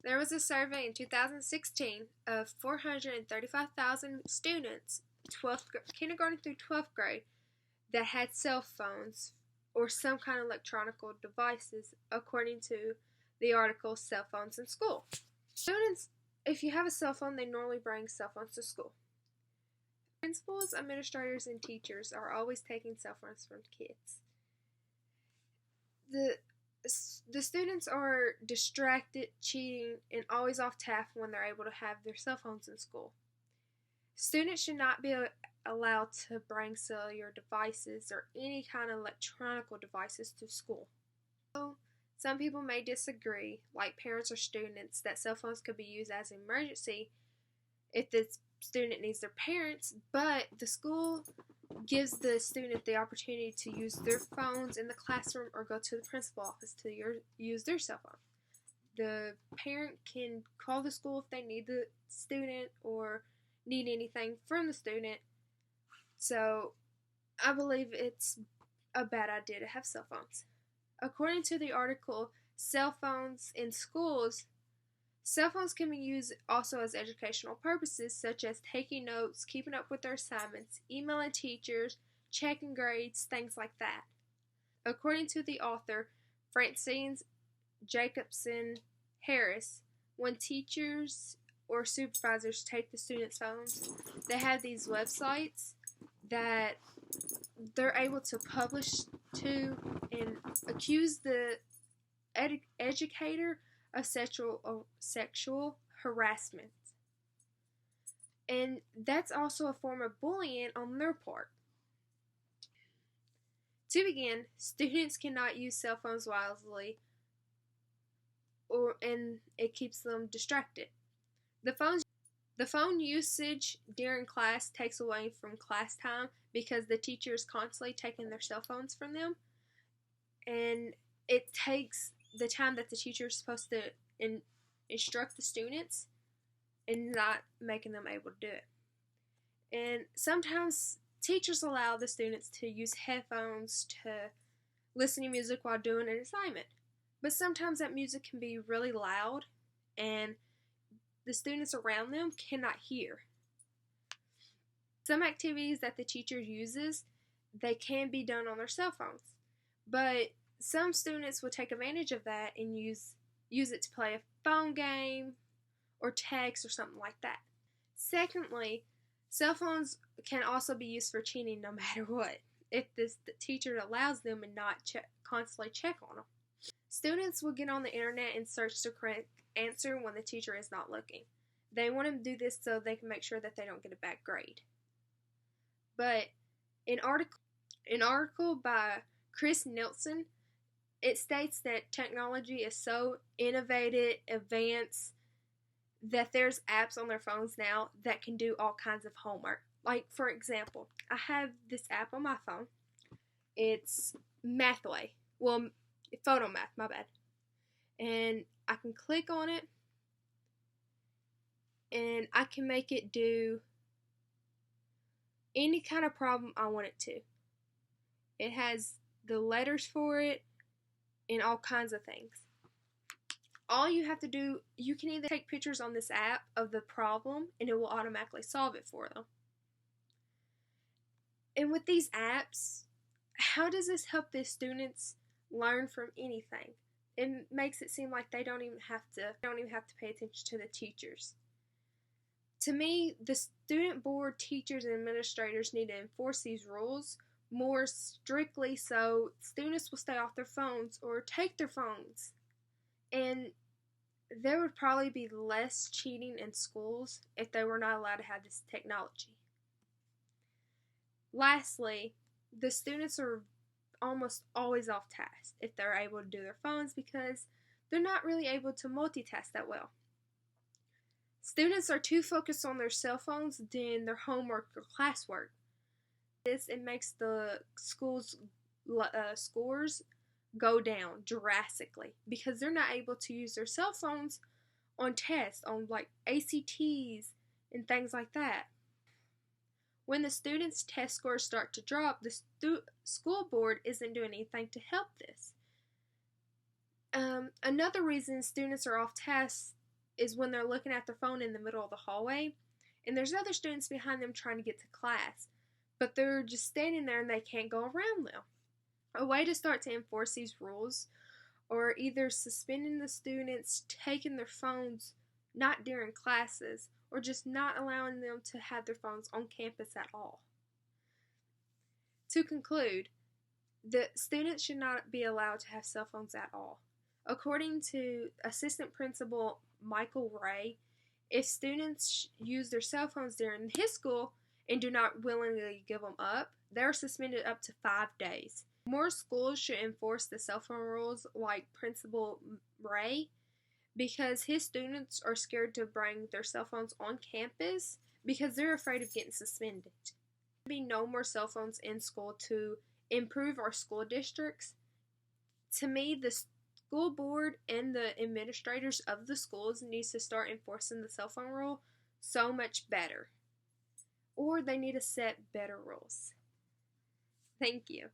There was a survey in 2016 of 435,000 students, kindergarten through 12th grade, that had cell phones or some kind of electronic devices, according to the article Cell Phones in School. Students, if you have a cell phone, they normally bring cell phones to school. Principals, administrators, and teachers are always taking cell phones from kids. The students are distracted, cheating, and always off task when they're able to have their cell phones in school. Students should not be allowed to bring cellular devices or any kind of electronic devices to school. So, some people may disagree, like parents or students, that cell phones could be used as an emergency if the student needs their parents, but the school gives the student the opportunity to use their phones in the classroom or go to the principal office to use their cell phone. The parent can call the school if they need the student or need anything from the student. So I believe it's a bad idea to have cell phones. According to the article Cell Phones in Schools, cell phones can be used also as educational purposes, such as taking notes, keeping up with their assignments, emailing teachers, checking grades, things like that. According to the author, Francine Jacobson Harris, when teachers or supervisors take the students' phones, they have these websites that they're able to publish to and accuse the educator of sexual harassment. And that's also a form of bullying on their part. To begin, students cannot use cell phones wisely, and it keeps them distracted. The phone usage during class takes away from class time because the teacher is constantly taking their cell phones from them, and it takes the time that the teacher is supposed to instruct the students and not making them able to do it. And sometimes teachers allow the students to use headphones to listen to music while doing an assignment. But sometimes that music can be really loud and the students around them cannot hear. Some activities that the teacher uses, they can be done on their cell phones. But some students will take advantage of that and use it to play a phone game or text or something like that. Secondly, cell phones can also be used for cheating no matter what, if the teacher allows them and not constantly check on them. Students will get on the internet and search the correct answer when the teacher is not looking. They want to do this so they can make sure that they don't get a bad grade. But an article by Chris Nielsen, it states that technology is so innovative, advanced, that there's apps on their phones now that can do all kinds of homework. Like, for example, I have this app on my phone. It's Mathway. Well, Photomath, my bad. And I can click on it, and I can make it do any kind of problem I want it to. It has the letters for it and all kinds of things. All you have to do, you can either take pictures on this app of the problem and it will automatically solve it for them. And with these apps, how does this help the students learn from anything? It makes it seem like they don't even have to pay attention to the teachers. To me, the student board, teachers, and administrators need to enforce these rules more strictly so students will stay off their phones or take their phones. And there would probably be less cheating in schools if they were not allowed to have this technology. Lastly, the students are almost always off task if they're able to do their phones because they're not really able to multitask that well. Students are too focused on their cell phones than their homework or classwork. It makes the school's scores go down drastically because they're not able to use their cell phones on tests, on like ACTs and things like that. When the students' test scores start to drop, the school board isn't doing anything to help this. Another reason students are off task is when they're looking at their phone in the middle of the hallway, and there's other students behind them trying to get to class, but they're just standing there and they can't go around them. A way to start to enforce these rules are either suspending the students taking their phones not during classes, or just not allowing them to have their phones on campus at all. To conclude, the students should not be allowed to have cell phones at all. According to Assistant Principal Michael Ray, if students use their cell phones during his school and do not willingly give them up, they're suspended up to 5 days. More schools should enforce the cell phone rules like Principal Ray, because his students are scared to bring their cell phones on campus because they're afraid of getting suspended. There should be no more cell phones in school to improve our school districts. To me, the school board and the administrators of the schools needs to start enforcing the cell phone rule so much better. Or they need to set better rules. Thank you.